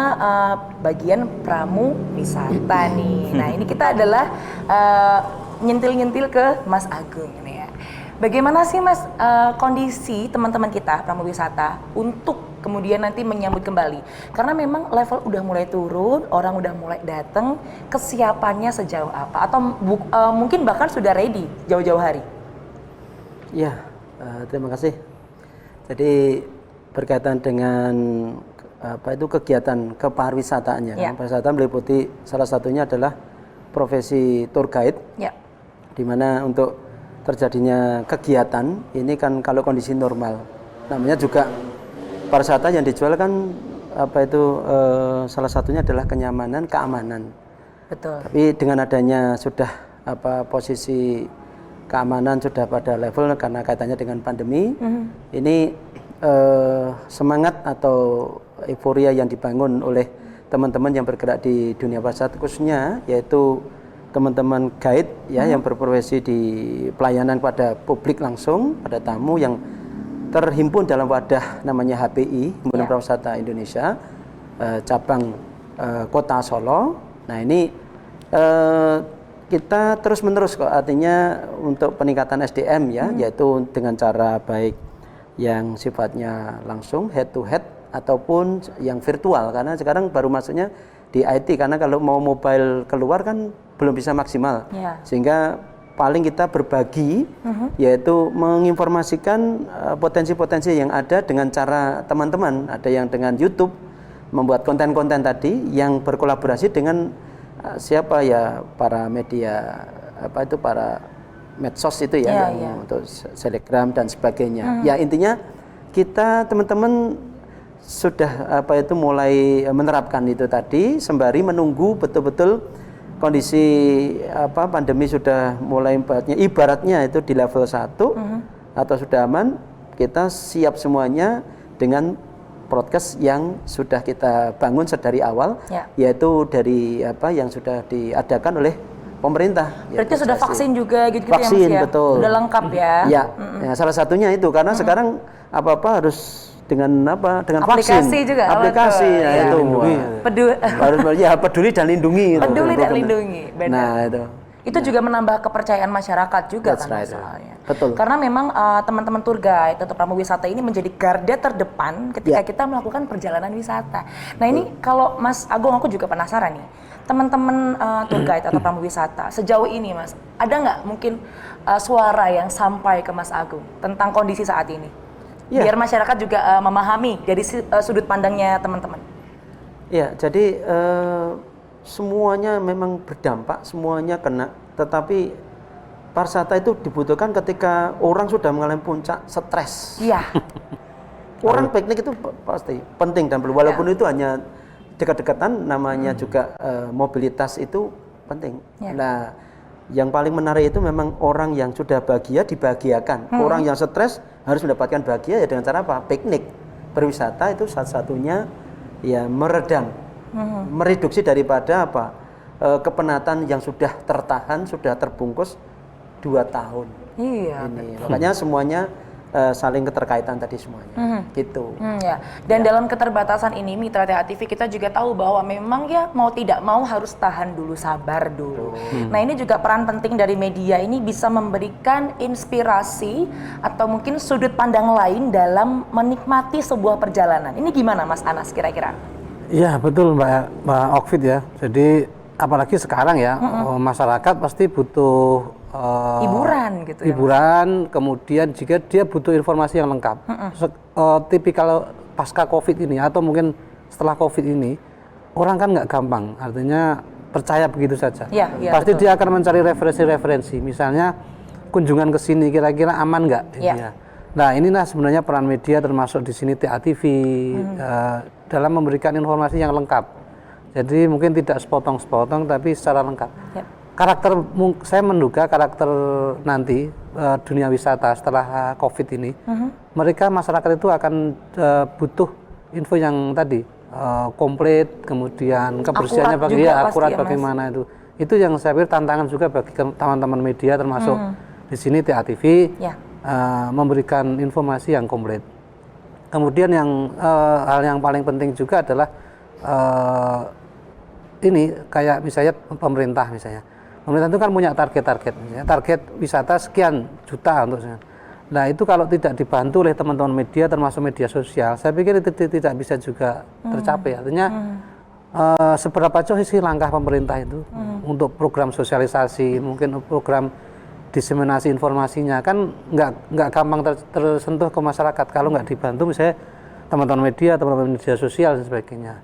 bagian pramu wisata nih. Nah ini kita adalah nyentil-nyentil ke Mas Agung nih ya. Bagaimana sih Mas kondisi teman-teman kita pramu wisata untuk kemudian nanti menyambut kembali? Karena memang level udah mulai turun, orang udah mulai datang, kesiapannya sejauh apa? Atau mungkin bahkan sudah ready jauh-jauh hari? Ya, terima kasih. Jadi berkaitan dengan kegiatan kepariwisataannya. Ya. Pariwisata meliputi salah satunya adalah profesi tour guide. Ya. Di mana untuk terjadinya kegiatan ini kan kalau kondisi normal, namanya juga pariwisata yang dijual kan salah satunya adalah kenyamanan, keamanan. Betul. Tapi dengan adanya sudah posisi keamanan sudah pada level karena kaitannya dengan pandemi, ini semangat atau euforia yang dibangun oleh teman-teman yang bergerak di dunia pariwisata khususnya yaitu teman-teman guide ya yang berprofesi di pelayanan pada publik langsung, pada tamu yang terhimpun dalam wadah namanya HPI, Himpunan Pariwisata Indonesia, cabang Kota Solo. Nah ini kita terus-menerus kok, artinya untuk peningkatan SDM ya, yaitu dengan cara baik yang sifatnya langsung head to head ataupun yang virtual, karena sekarang baru masuknya di IT, karena kalau mau mobile keluar kan belum bisa maksimal, sehingga paling kita berbagi yaitu menginformasikan potensi-potensi yang ada dengan cara teman-teman, ada yang dengan YouTube membuat konten-konten tadi yang berkolaborasi dengan siapa ya, para media para medsos itu ya, untuk Telegram dan sebagainya. Ya intinya kita teman-teman sudah mulai menerapkan itu tadi sembari menunggu betul-betul kondisi pandemi sudah mulai ibaratnya itu di level 1 atau sudah aman, kita siap semuanya dengan broadcast yang sudah kita bangun sedari awal, yaitu dari yang sudah diadakan oleh pemerintah. Berarti sudah vaksin juga gitu vaksin, ya Mas ya? Betul. Sudah lengkap ya? Ya, salah satunya itu karena sekarang apa-apa harus dengan dengan aplikasi vaksin. Juga. Aplikasi, nah ya. itu. Peduli dan lindungi. Peduli dan lindungi, benar. Nah itu. Itu juga menambah kepercayaan masyarakat juga kan masalahnya. Betul. Karena memang teman-teman tour guide atau pramu wisata ini menjadi garda terdepan ketika kita melakukan perjalanan wisata. Nah ini kalau Mas Agung, aku juga penasaran nih, teman-teman tour guide atau pramu wisata sejauh ini Mas, ada nggak mungkin suara yang sampai ke Mas Agung tentang kondisi saat ini? Biar masyarakat juga memahami dari sudut pandangnya teman-teman. Ya, jadi semuanya memang berdampak, semuanya kena. Tetapi pariwisata itu dibutuhkan ketika orang sudah mengalami puncak stres. Iya. Orang piknik itu pasti penting dan perlu. Walaupun itu hanya dekat-dekatan, namanya juga mobilitas itu penting. Nah, yang paling menarik itu memang orang yang sudah bahagia dibahagiakan. Orang yang stres harus mendapatkan bahagia ya dengan cara apa? Piknik. Berwisata itu satu-satunya ya meredam, mereduksi daripada kepenatan yang sudah tertahan, sudah terbungkus 2 tahun. Iya. Ini makanya semuanya saling keterkaitan tadi semuanya, gitu. Ya. Dan dalam keterbatasan ini Mitra TA TV kita juga tahu bahwa memang ya mau tidak mau harus tahan dulu, sabar dulu. Nah ini juga peran penting dari media ini bisa memberikan inspirasi atau mungkin sudut pandang lain dalam menikmati sebuah perjalanan. Ini gimana Mas Anas kira-kira? Iya betul Mbak Okvid ya. Jadi apalagi sekarang ya masyarakat pasti butuh hiburan gitu ya, hiburan, kemudian jika dia butuh informasi yang lengkap, tipikal pasca COVID ini atau mungkin setelah COVID ini, orang kan nggak gampang, artinya percaya begitu saja. Ya, pasti betul. dia akan mencari referensi-referensi, misalnya kunjungan ke sini kira-kira aman nggak? Ya. Nah, inilah sebenarnya peran media termasuk di sini TATV dalam memberikan informasi yang lengkap. Jadi mungkin tidak sepotong-sepotong tapi secara lengkap. Ya. Saya menduga karakter nanti dunia wisata setelah COVID ini, mereka masyarakat itu akan butuh info yang tadi komplit, kemudian kebersihannya akurat bagaimana itu. Itu yang saya pikir tantangan juga bagi teman-teman media termasuk di sini TATV memberikan informasi yang komplit. Kemudian hal yang paling penting juga adalah ini kayak misalnya pemerintah misalnya. Pemerintah itu kan punya target wisata sekian juta untuk saya. Nah itu kalau tidak dibantu oleh teman-teman media termasuk media sosial, saya pikir itu tidak bisa juga tercapai. Artinya seberapa jauh sih langkah pemerintah itu untuk program sosialisasi, mungkin program diseminasi informasinya kan nggak gampang tersentuh ke masyarakat kalau nggak dibantu misalnya teman-teman media, teman-teman media sosial dan sebagainya.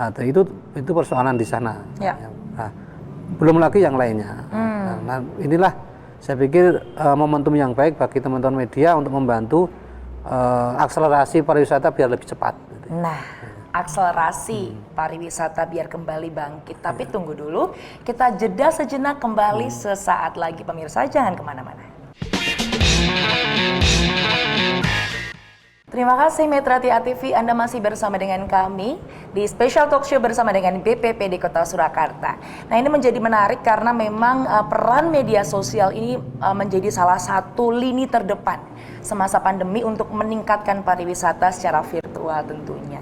Nah, itu persoalan di sana. Ya. Nah, belum lagi yang lainnya. Nah, inilah saya pikir momentum yang baik bagi teman-teman media untuk membantu akselerasi pariwisata biar lebih cepat. Nah, akselerasi pariwisata biar kembali bangkit. Tapi tunggu dulu, kita jeda sejenak, kembali sesaat lagi pemirsa, jangan kemana-mana. Terima kasih Mitra TATV, Anda masih bersama dengan kami di Special Talk Show bersama dengan BPPD Kota Surakarta. Nah ini menjadi menarik karena memang peran media sosial ini menjadi salah satu lini terdepan semasa pandemi untuk meningkatkan pariwisata secara virtual tentunya.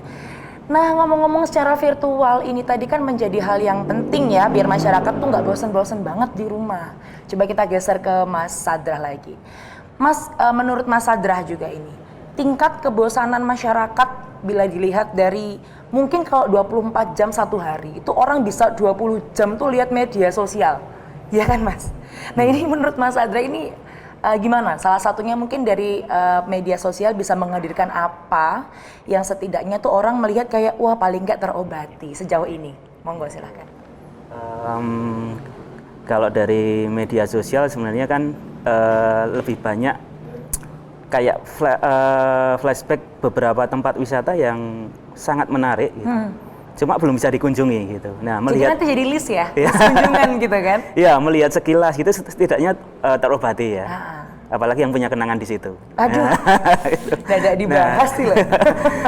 Nah ngomong-ngomong secara virtual ini tadi kan menjadi hal yang penting ya biar masyarakat tuh nggak bosan-bosan banget di rumah. Coba kita geser ke Mas Sadrah lagi. Mas, menurut Mas Sadrah juga ini, tingkat kebosanan masyarakat bila dilihat dari mungkin kalau 24 jam satu hari itu orang bisa 20 jam tuh lihat media sosial, ya kan Mas? Nah ini menurut Mas Sadrah ini gimana? Salah satunya mungkin dari media sosial bisa menghadirkan apa yang setidaknya tuh orang melihat kayak wah paling nggak terobati sejauh ini. Monggo silahkan. Kalau dari media sosial sebenarnya kan lebih banyak kayak flashback beberapa tempat wisata yang sangat menarik gitu. Cuma belum bisa dikunjungi gitu. Nah, melihat nanti jadi list ya, kunjungan gitu kan? Iya, melihat sekilas gitu setidaknya terobati ya. Apalagi yang punya kenangan di situ. Aduh, tidak dibahas sih loh.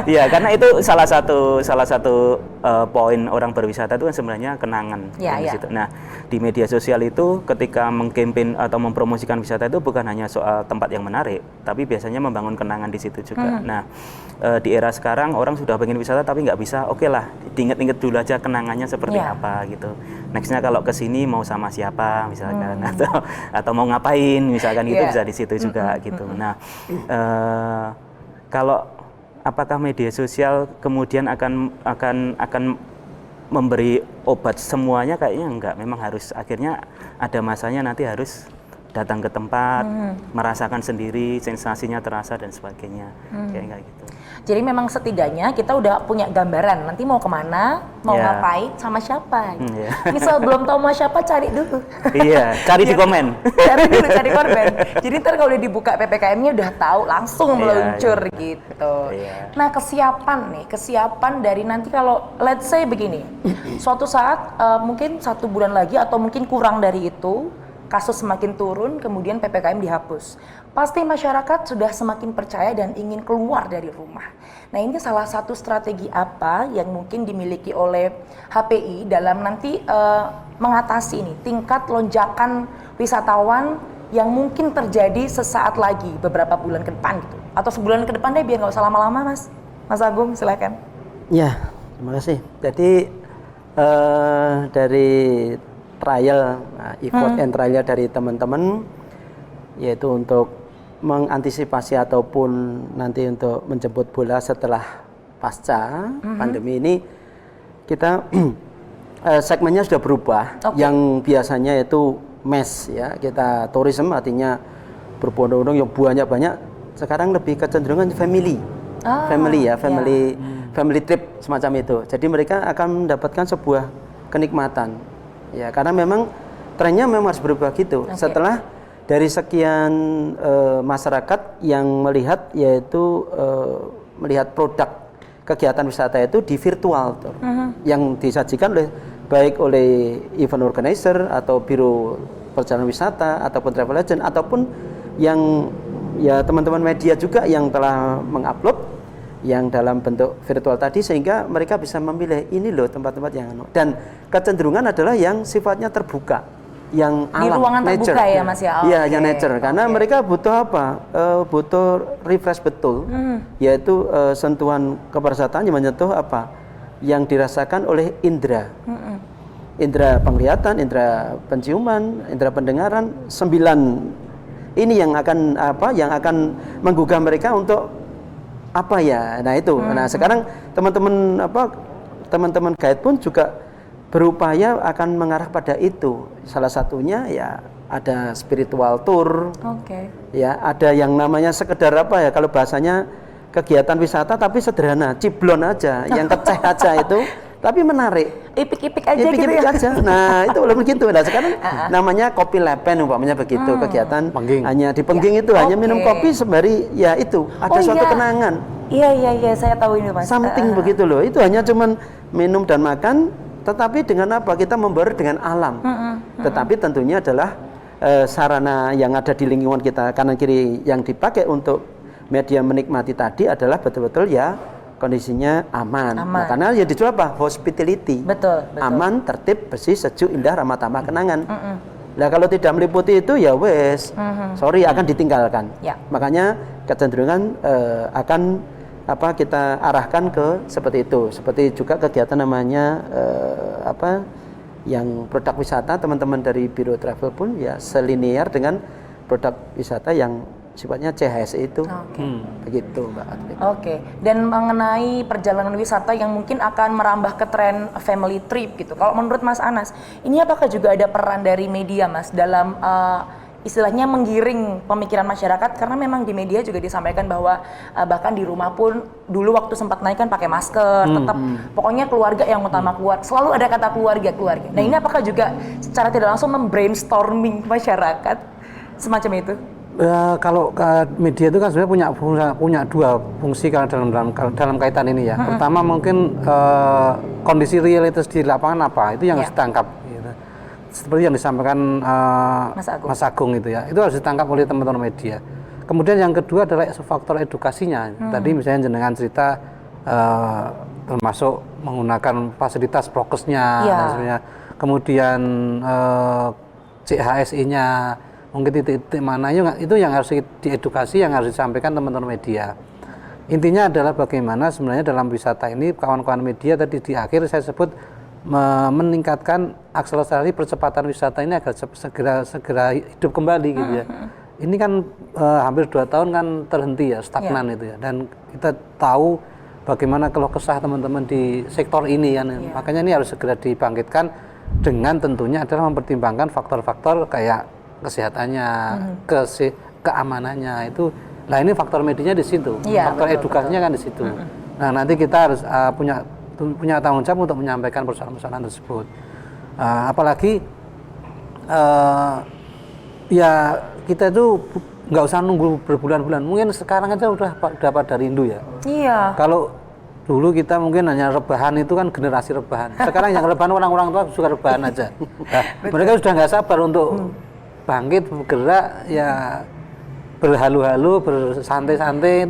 Iya, karena itu salah satu poin orang berwisata itu kan sebenarnya kenangan di situ. Nah, di media sosial itu ketika mengkampanye atau mempromosikan wisata itu bukan hanya soal tempat yang menarik, tapi biasanya membangun kenangan di situ juga. Nah, di era sekarang orang sudah pengen wisata tapi nggak bisa. Oke lah, diinget-inget dulu aja kenangannya seperti apa gitu. Nextnya kalau ke sini mau sama siapa misalkan atau mau ngapain misalkan gitu bisa di situ juga gitu. Nah, kalau apakah media sosial kemudian akan memberi obat semuanya, kayaknya enggak. Memang harus akhirnya ada masanya nanti harus datang ke tempat, merasakan sendiri, sensasinya terasa dan sebagainya, kayak gitu. Jadi memang setidaknya kita udah punya gambaran nanti mau kemana, mau ngapain, sama siapa. Misal belum tahu mau siapa, cari dulu. Iya, cari di komen. Cari korban. Jadi ntar kalau udah dibuka PPKM-nya udah tahu, langsung meluncur gitu. Nah kesiapan dari nanti kalau let's say begini, suatu saat mungkin 1 bulan lagi atau mungkin kurang dari itu, kasus semakin turun, kemudian PPKM dihapus. Pasti masyarakat sudah semakin percaya dan ingin keluar dari rumah. Nah ini salah satu strategi apa yang mungkin dimiliki oleh HPI dalam nanti mengatasi ini tingkat lonjakan wisatawan yang mungkin terjadi sesaat lagi beberapa bulan ke depan gitu. Atau sebulan ke depan deh biar nggak usah lama-lama Mas. Mas Agung silakan. Ya, terima kasih. Jadi dari trial, effort and trial dari teman-teman yaitu untuk mengantisipasi ataupun nanti untuk menjemput bola setelah pasca pandemi ini, kita segmennya sudah berubah. Yang biasanya itu mass ya, kita tourism artinya berbondong-bondong yang banyak-banyak, sekarang lebih kecenderungan family. Family trip semacam itu. Jadi mereka akan mendapatkan sebuah kenikmatan. Ya, karena memang trennya memang harus berubah gitu. Setelah dari sekian masyarakat yang melihat yaitu melihat produk kegiatan wisata itu di virtual tuh. Yang disajikan baik oleh event organizer atau biro perjalanan wisata ataupun travel agent ataupun yang ya teman-teman media juga yang telah mengupload yang dalam bentuk virtual tadi, sehingga mereka bisa memilih ini loh tempat-tempat yang dan kecenderungan adalah yang sifatnya terbuka, yang alam, di ruangan nature. terbuka ya Mas ya. Iya, yang nature. Karena mereka butuh apa? Butuh refresh betul, yaitu sentuhan kepersataannya menyentuh apa? Yang dirasakan oleh indera. Indera penglihatan, indera penciuman, indera pendengaran, 9 ini yang akan apa? Yang akan menggugah mereka untuk apa ya? Nah itu. Nah sekarang teman-teman guide pun juga berupaya akan mengarah pada itu. Salah satunya ya ada spiritual tour. Ya ada yang namanya sekedar apa ya? Kalau bahasanya kegiatan wisata tapi sederhana, ciblon aja, yang keceh aja itu. Tapi menarik, ipik-ipik aja gitu ya. Aja. Nah itu belum begitu. Nah sekarang namanya kopi lepen umpamanya begitu, kegiatan hanya di Pengging itu hanya minum kopi sembari ya itu ada suatu kenangan. Iya saya tahu ini Mas. Something begitu loh. Itu hanya cuman minum dan makan, tetapi dengan apa? Kita membaur dengan alam. Tetapi tentunya adalah sarana yang ada di lingkungan kita kanan kiri yang dipakai untuk media menikmati tadi adalah betul-betul ya kondisinya aman. Nah, karena ya dijual apa? Hospitality. Betul. Aman, tertib, bersih, sejuk, indah, ramah tamah, kenangan. Nah kalau tidak meliputi itu ya wes, sorry akan ditinggalkan. Makanya kecenderungan akan apa kita arahkan ke seperti itu. Seperti juga kegiatan namanya yang produk wisata, teman-teman dari Biro Travel pun ya selinier dengan produk wisata yang sifatnya CHSE itu. Begitu Mbak. Dan mengenai perjalanan wisata yang mungkin akan merambah ke tren family trip gitu. Kalau menurut Mas Anas, ini apakah juga ada peran dari media Mas dalam istilahnya menggiring pemikiran masyarakat, karena memang di media juga disampaikan bahwa bahkan di rumah pun dulu waktu sempat naik kan pakai masker, tetap pokoknya keluarga yang utama, keluar, selalu ada kata keluarga. Nah ini apakah juga secara tidak langsung membrainstorming masyarakat semacam itu? Kalau media itu kan sebenarnya punya dua fungsi kalau dalam kaitan ini ya. Pertama mungkin kondisi realitas di lapangan apa itu yang harus ditangkap. Gitu. Seperti yang disampaikan Mas Agung itu ya, itu harus ditangkap oleh teman-teman media. Kemudian yang kedua adalah faktor edukasinya. Tadi misalnya jenengan cerita termasuk menggunakan fasilitas prokesnya, kemudian CHSI-nya. Mungkin titik-titik mana itu yang harus diedukasi, yang harus disampaikan teman-teman media. Intinya adalah bagaimana sebenarnya dalam wisata ini kawan-kawan media tadi di akhir saya sebut meningkatkan akselerasi percepatan wisata ini agar segera hidup kembali gitu ya. Ini kan hampir 2 tahun kan terhenti ya, stagnan itu ya. Dan kita tahu bagaimana keluh kesah teman-teman di sektor ini kan. Makanya ini harus segera dibangkitkan dengan tentunya adalah mempertimbangkan faktor-faktor kayak kesehatannya, keamanannya itu. Nah ini faktor medianya di situ, faktor edukasinya kan di situ. Nah nanti kita harus punya tanggung jawab untuk menyampaikan persoalan-persoalan tersebut. Apalagi ya kita itu nggak usah nunggu berbulan-bulan. Mungkin sekarang aja udah pada rindu ya. Kalau dulu kita mungkin hanya rebahan itu kan generasi rebahan. Sekarang yang rebahan orang-orang tua suka rebahan aja. Nah, mereka sudah nggak sabar untuk bangkit, bergerak, ya berhalu-halu, bersantai-santai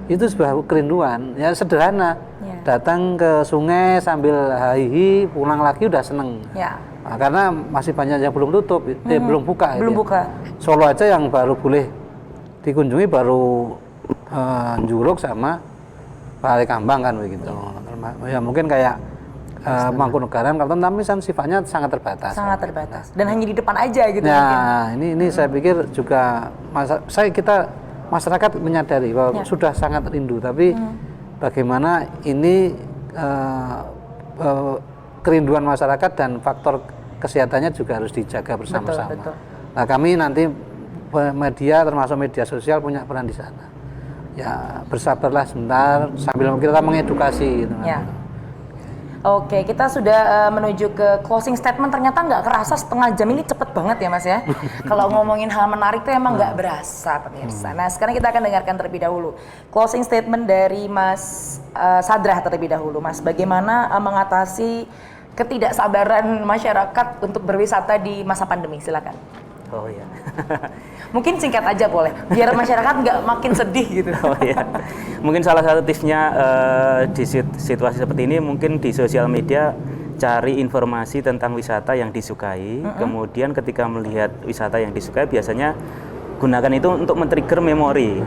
itu sebuah kerinduan. Ya sederhana, datang ke sungai sambil hahihi, pulang lagi udah seneng. Nah, karena masih banyak yang belum tutup, belum buka. Solo aja yang baru boleh dikunjungi baru Njuruk sama Palikambang kan begitu. Ya mungkin kayak Mangkunegaran, kalau Tamisan sifatnya sangat terbatas. Dan hanya di depan aja gitu. Nah, ini saya pikir juga masyarakat menyadari bahwa sudah sangat rindu, tapi bagaimana ini kerinduan masyarakat dan faktor kesehatannya juga harus dijaga bersama-sama. Betul. Nah, kami nanti media termasuk media sosial punya peran di sana. Ya, bersabarlah sebentar sambil kita mengedukasi gitu. Ya. Oke, kita sudah menuju ke closing statement. Ternyata nggak kerasa setengah jam ini cepet banget ya Mas ya. Kalau ngomongin hal menarik tuh emang nggak berasa pemirsa. Nah sekarang kita akan dengarkan terlebih dahulu closing statement dari Mas Sadrah terlebih dahulu. Mas, bagaimana mengatasi ketidaksabaran masyarakat untuk berwisata di masa pandemi? Silakan. Oh iya. Mungkin singkat aja boleh, biar masyarakat nggak makin sedih gitu. Oh iya. Mungkin salah satu tipsnya di situasi seperti ini, mungkin di sosial media cari informasi tentang wisata yang disukai. Kemudian ketika melihat wisata yang disukai, biasanya gunakan itu untuk men-trigger memori,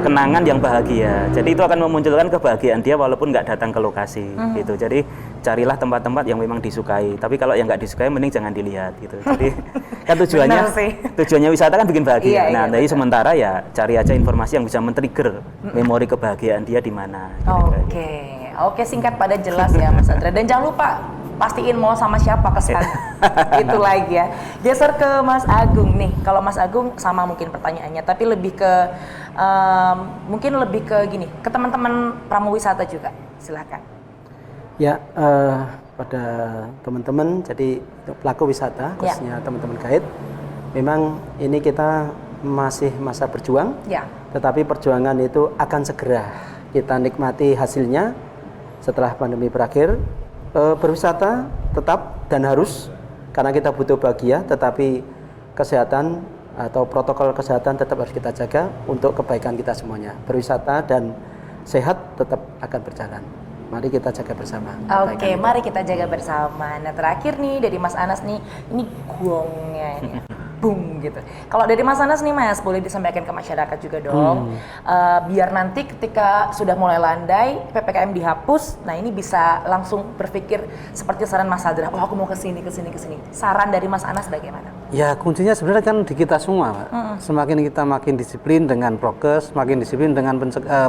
kenangan yang bahagia. Jadi itu akan memunculkan kebahagiaan dia walaupun nggak datang ke lokasi gitu. Jadi carilah tempat-tempat yang memang disukai. Tapi kalau yang nggak disukai, mending jangan dilihat gitu. Jadi kan tujuannya wisata kan bikin bahagia. Nah, jadi sementara ya cari aja informasi yang bisa men-trigger memori kebahagiaan dia di mana. Oke, singkat pada jelas ya Mas Sadra. Dan jangan lupa pastiin mau sama siapa ke sana. Itu lagi ya. Geser ke Mas Agung nih. Kalau Mas Agung sama mungkin pertanyaannya, tapi lebih ke mungkin lebih ke gini, ke teman-teman pramuwisata juga. Silakan. Ya, pada teman-teman, jadi pelaku wisata, khususnya teman-teman guide, memang ini kita masih masa berjuang, tetapi perjuangan itu akan segera kita nikmati hasilnya setelah pandemi berakhir. Berwisata tetap dan harus, karena kita butuh bahagia, tetapi kesehatan atau protokol kesehatan tetap harus kita jaga untuk kebaikan kita semuanya. Berwisata dan sehat tetap akan berjalan. Mari kita jaga bersama. Oke, mari kita jaga bersama. Nah terakhir nih dari Mas Anas nih, ini gongnya ini. Bung gitu. Kalau dari Mas Anas nih Mas, boleh disampaikan ke masyarakat juga dong. Biar nanti ketika sudah mulai landai, PPKM dihapus, nah ini bisa langsung berpikir seperti saran Mas Sadrah, oh aku mau kesini. Saran dari Mas Anas bagaimana? Ya kuncinya sebenarnya kan di kita semua Pak. Semakin kita makin disiplin dengan prokes, makin disiplin dengan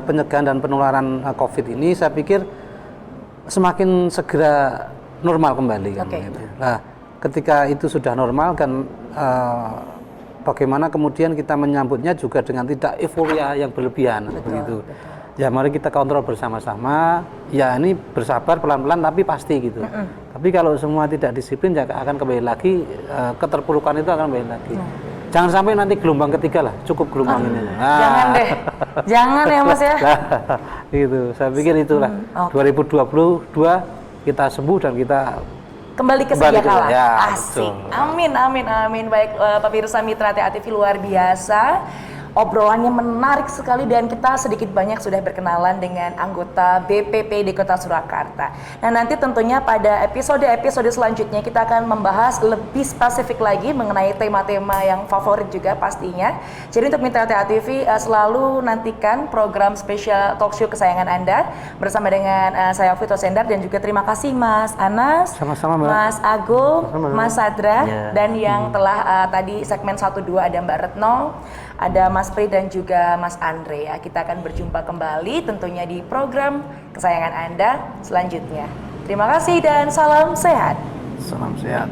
pencegahan dan penularan COVID ini, saya pikir semakin segera normal kembali. Gitu. Nah, ketika itu sudah normal kan bagaimana kemudian kita menyambutnya juga dengan tidak euforia yang berlebihan begitu. Ya mari kita kontrol bersama-sama. Ya ini bersabar pelan-pelan tapi pasti gitu. Tapi kalau semua tidak disiplin ya akan kembali lagi keterpurukan itu akan kembali lagi. Jangan sampai nanti gelombang ketiga lah, cukup gelombang ini. Jangan deh. Jangan ya Mas ya. Gitu. Saya pikir itulah 2022 kita sembuh dan kita kembali ke sedia kala. Ya, asik. Amin. Baik pemirsa Mitra TA TV luar biasa. Obrolannya menarik sekali dan kita sedikit banyak sudah berkenalan dengan anggota BPPD Kota Surakarta. Nah nanti tentunya pada episode selanjutnya kita akan membahas lebih spesifik lagi mengenai tema-tema yang favorit juga pastinya. Jadi untuk Mitra TA TV selalu nantikan program spesial talk show kesayangan Anda bersama dengan saya Vito Sendar dan juga terima kasih Mas Anas, sama-sama, Mbak. Mas Agung, Sama-sama. Mas Sadra dan yang telah tadi segmen 1-2 ada Mbak Retno, ada Mas Pri dan juga Mas Andre ya. Kita akan berjumpa kembali tentunya di program kesayangan Anda selanjutnya. Terima kasih dan salam sehat. Salam sehat.